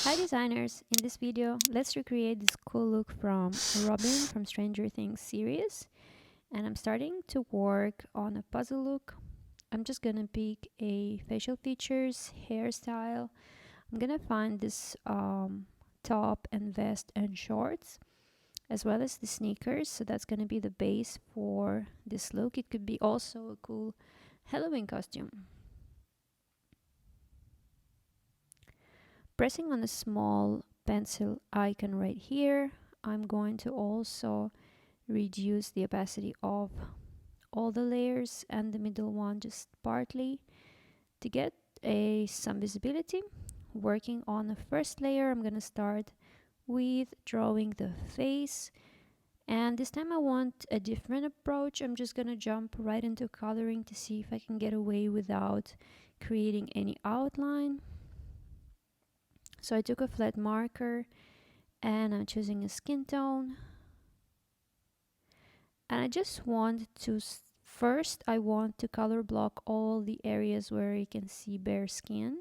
Hi designers! In this video, let's recreate this cool look from Robin from Stranger Things series. And I'm starting to work on a puzzle look. I'm just gonna pick a facial features, hairstyle. I'm gonna find this top and vest and shorts, as well as the sneakers. So that's gonna be the base for this look. It could be also a cool Halloween costume. Pressing on a small pencil icon right here, I'm going to also reduce the opacity of all the layers and the middle one just partly to get some visibility. Working on the first layer, I'm gonna start with drawing the face, and this time I want a different approach. I'm just gonna jump right into coloring to see if I can get away without creating any outline. So I took a flat marker and I'm choosing a skin tone, and I just want to first I want to color block all the areas where you can see bare skin,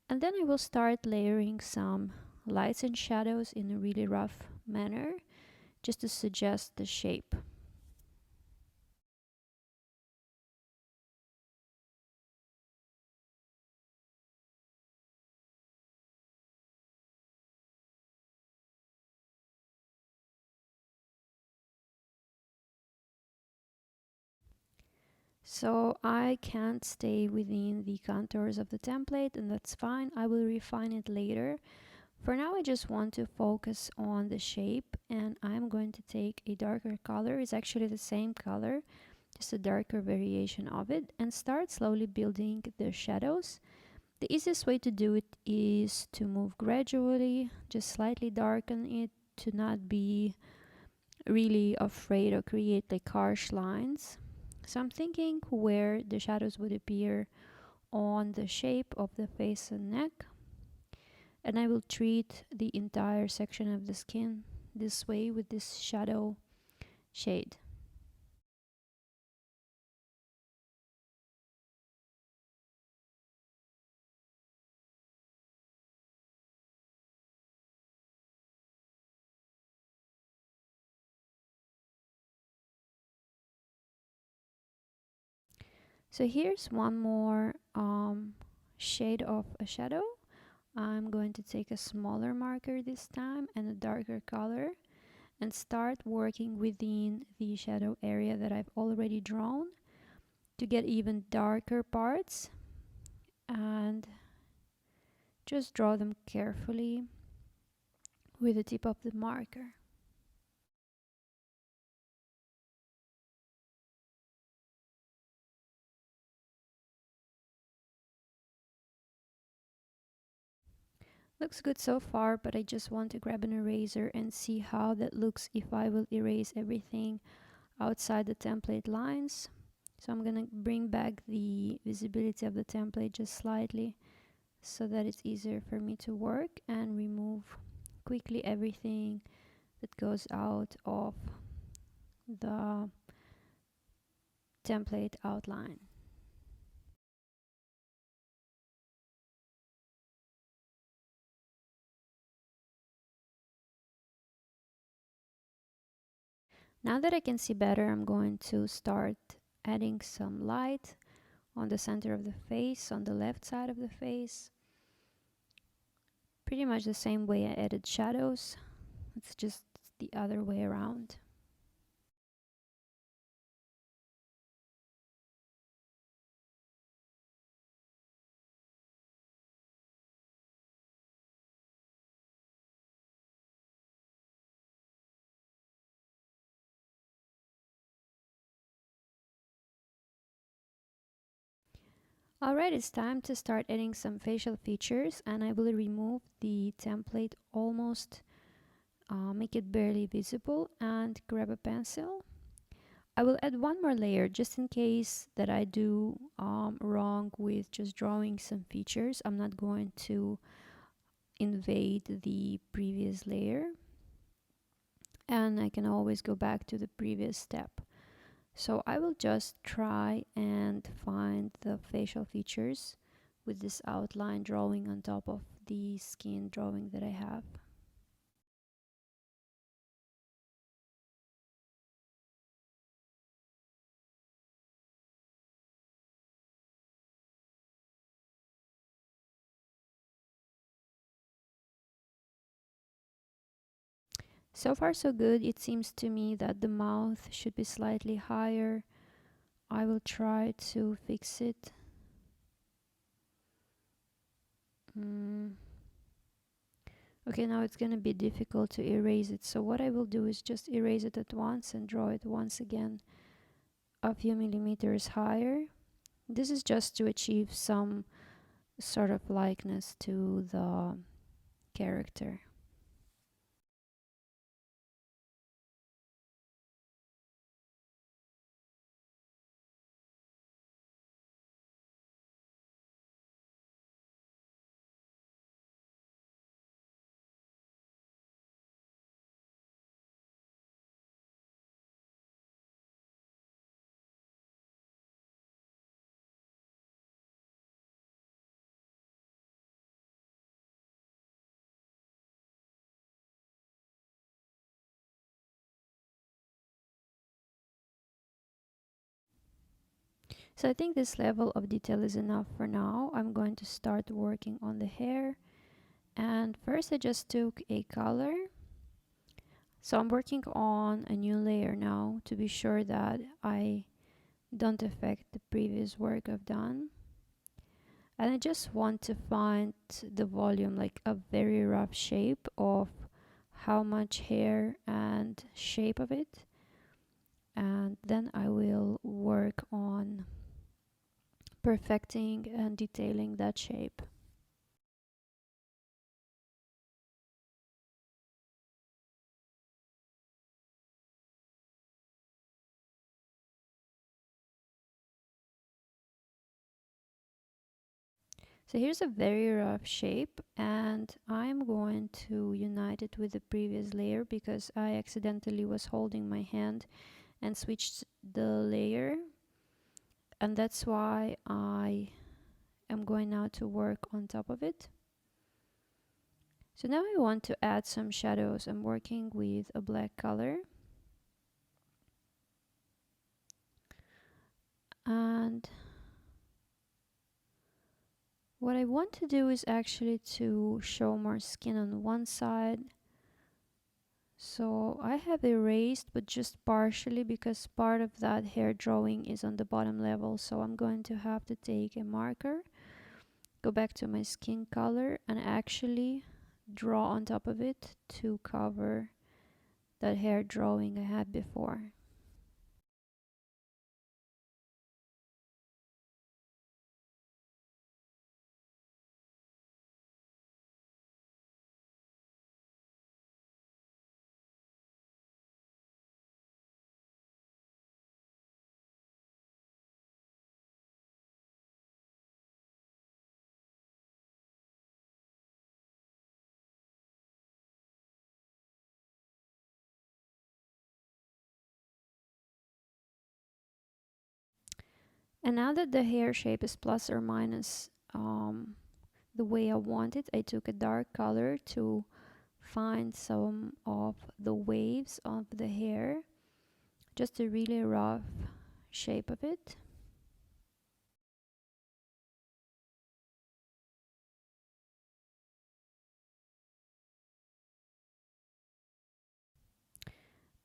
and then I will start layering some lights and shadows in a really rough manner just to suggest the shape. So I can't stay within the contours of the template, and that's fine. I will refine it later. For now, I just want to focus on the shape, and I'm going to take a darker color. It's actually the same color, just a darker variation of it, and start slowly building the shadows. The easiest way to do it is to move gradually, just slightly darken it to not be really afraid or create like harsh lines. So I'm thinking where the shadows would appear on the shape of the face and neck, and I will treat the entire section of the skin this way with this shadow shade. So here's one more shade of a shadow. I'm going to take a smaller marker this time and a darker color and start working within the shadow area that I've already drawn to get even darker parts, and just draw them carefully with the tip of the marker. Looks good so far, but I just want to grab an eraser and see how that looks if I will erase everything outside the template lines. So I'm gonna bring back the visibility of the template just slightly so that it's easier for me to work, and remove quickly everything that goes out of the template outline. Now that I can see better, I'm going to start adding some light on the center of the face, on the left side of the face. Pretty much the same way I added shadows, it's just the other way around. Alright, it's time to start adding some facial features, and I will remove the template almost, make it barely visible, and grab a pencil. I will add one more layer just in case that I do wrong with just drawing some features. I'm not going to invade the previous layer, and I can always go back to the previous step. So I will just try and find the facial features with this outline drawing on top of the skin drawing that I have. So far so good. It seems to me that the mouth should be slightly higher. I will try to fix it. Okay, now it's gonna be difficult to erase it. So what I will do is just erase it at once and draw it once again a few millimeters higher. This is just to achieve some sort of likeness to the character. So I think this level of detail is enough for now. I'm going to start working on the hair. And first I just took a color. So I'm working on a new layer now to be sure that I don't affect the previous work I've done. And I just want to find the volume, like a very rough shape of how much hair and shape of it. And then I will work on perfecting and detailing that shape. So here's a very rough shape, and I'm going to unite it with the previous layer because I accidentally was holding my hand and switched the layer, and that's why I am going now to work on top of it. So now I want to add some shadows. I'm working with a black color, and what I want to do is actually to show more skin on one side. So I have erased, but just partially because part of that hair drawing is on the bottom level. So I'm going to have to take a marker, go back to my skin color, and actually draw on top of it to cover that hair drawing I had before. And now that the hair shape is plus or minus the way I want it, I took a dark color to find some of the waves of the hair, just a really rough shape of it.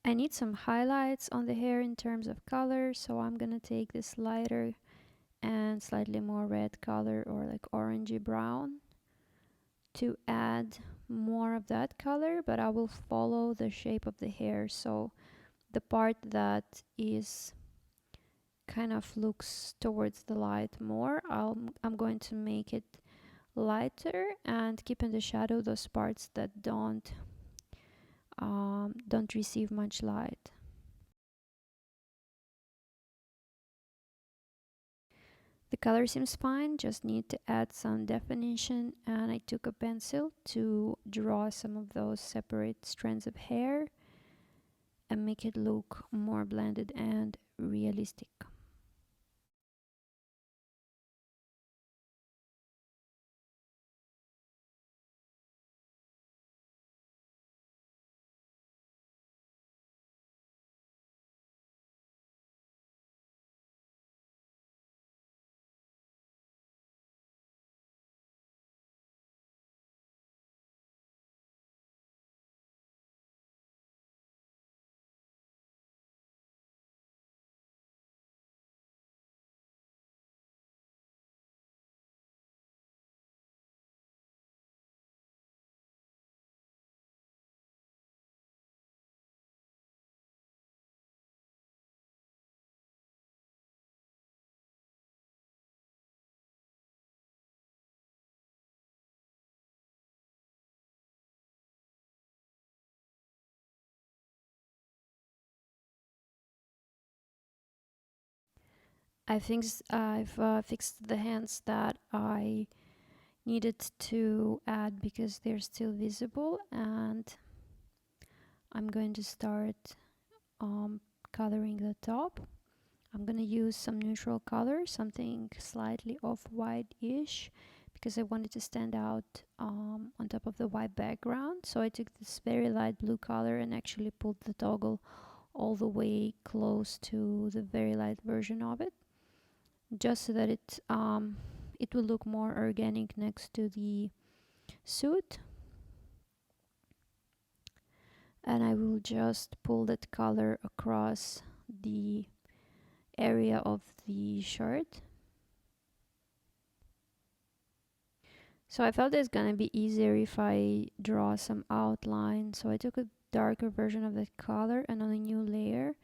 I need some highlights on the hair in terms of color, so I'm gonna take this lighter and slightly more red color, or like orangey brown, to add more of that color, but I will follow the shape of the hair. So the part that is kind of looks towards the light more, I'm going to make it lighter and keep in the shadow those parts that don't receive much light. The color seems fine, just need to add some definition, and I took a pencil to draw some of those separate strands of hair and make it look more blended and realistic. I've fixed the hands that I needed to add because they're still visible, and I'm going to start coloring the top. I'm gonna use some neutral color, something slightly off-white-ish, because I wanted to stand out on top of the white background. So I took this very light blue color and actually pulled the toggle all the way close to the very light version of it, just so that it will look more organic next to the suit. And I will just pull that color across the area of the shirt. So I felt it's gonna be easier if I draw some outline. So I took a darker version of that color, and on a new layer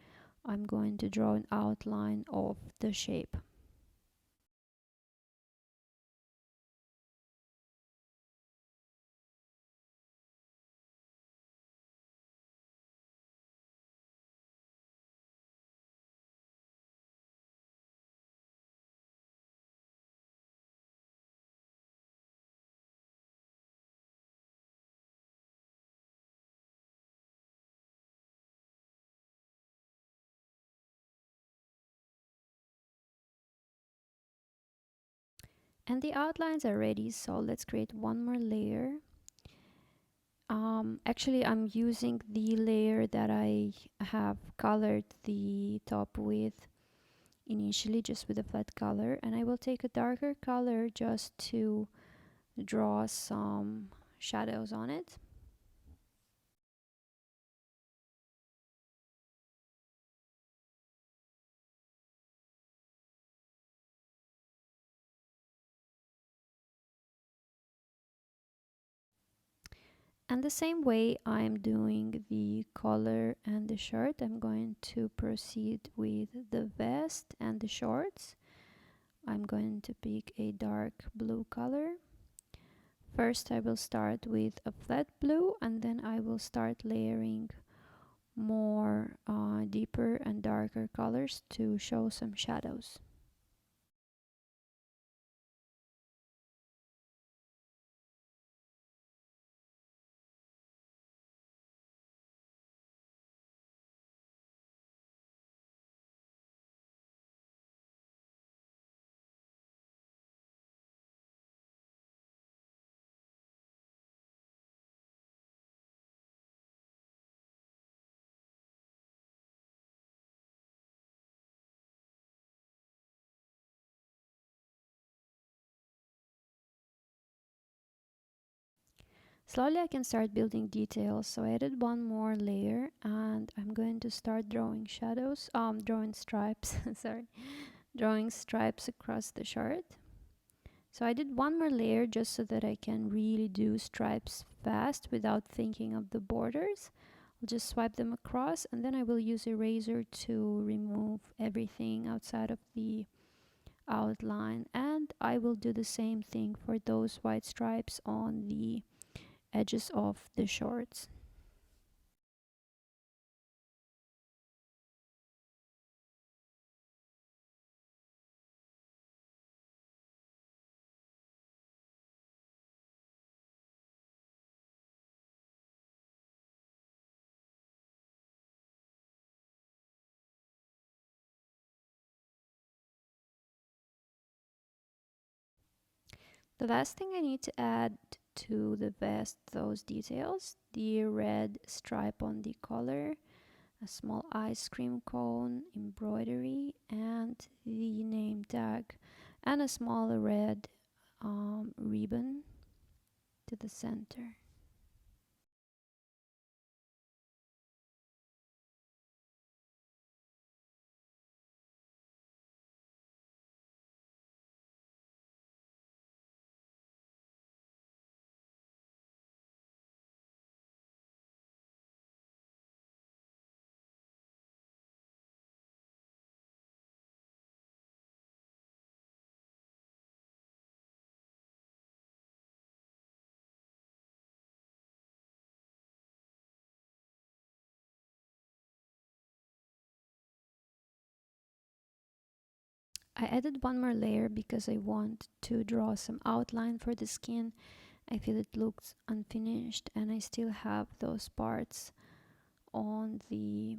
I'm going to draw an outline of the shape. And the outlines are ready, so let's create one more layer. Actually, I'm using the layer that I have colored the top with initially, just with a flat color, and I will take a darker color just to draw some shadows on it. And the same way I'm doing the collar and the shirt, I'm going to proceed with the vest and the shorts. I'm going to pick a dark blue color. First I will start with a flat blue, and then I will start layering more deeper and darker colors to show some shadows. Slowly I can start building details, so I added one more layer and I'm going to start drawing shadows, drawing stripes, sorry, drawing stripes across the shirt. So I did one more layer just so that I can really do stripes fast without thinking of the borders. I'll just swipe them across, and then I will use a razor to remove everything outside of the outline, and I will do the same thing for those white stripes on the edges of the shorts. The last thing I need to add to the vest, those details, the red stripe on the collar, a small ice cream cone embroidery, and the name tag, and a small red ribbon to the center. I added one more layer because I want to draw some outline for the skin. I feel it looks unfinished and I still have those parts on the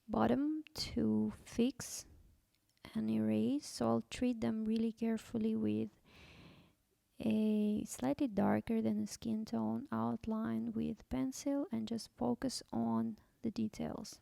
bottom to fix and erase, so I'll treat them really carefully with a slightly darker than the skin tone outline with pencil and just focus on the details.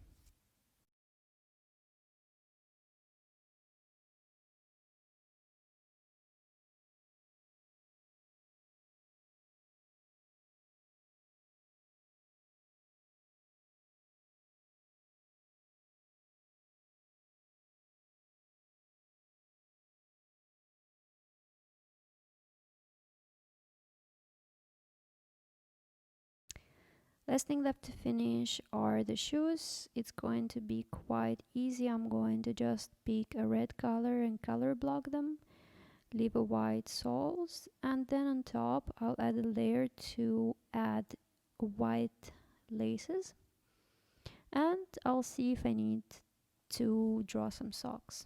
Last thing left to finish are the shoes. It's going to be quite easy. I'm going to just pick a red color and color block them, leave a white soles, and then on top I'll add a layer to add white laces, and I'll see if I need to draw some socks.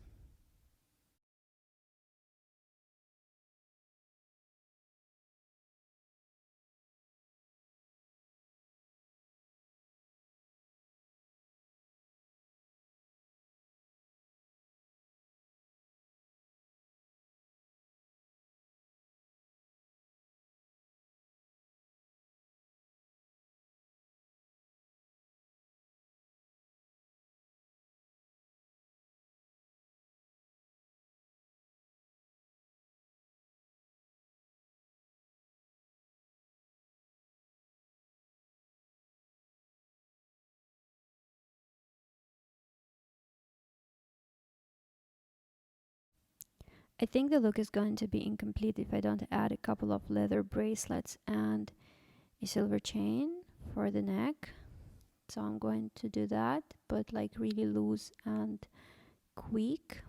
I think the look is going to be incomplete if I don't add a couple of leather bracelets and a silver chain for the neck. So I'm going to do that, but like really loose and quick.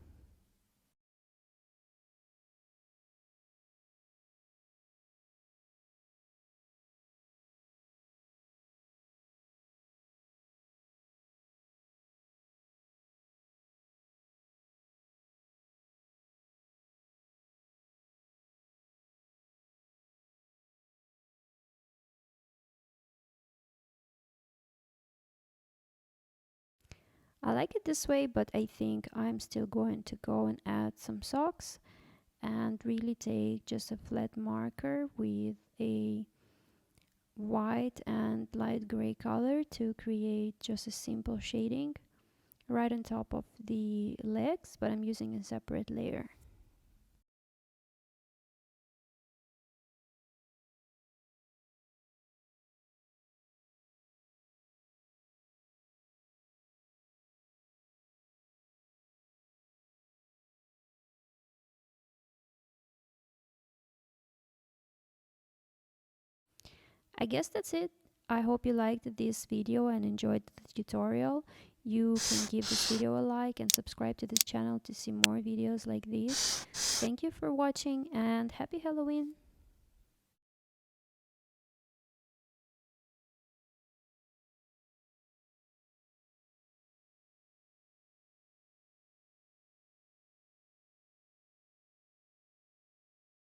I like it this way, but I think I'm still going to go and add some socks and really take just a flat marker with a white and light gray color to create just a simple shading right on top of the legs, but I'm using a separate layer. I guess that's it. I hope you liked this video and enjoyed the tutorial. You can give this video a like and subscribe to this channel to see more videos like this. Thank you for watching and happy Halloween!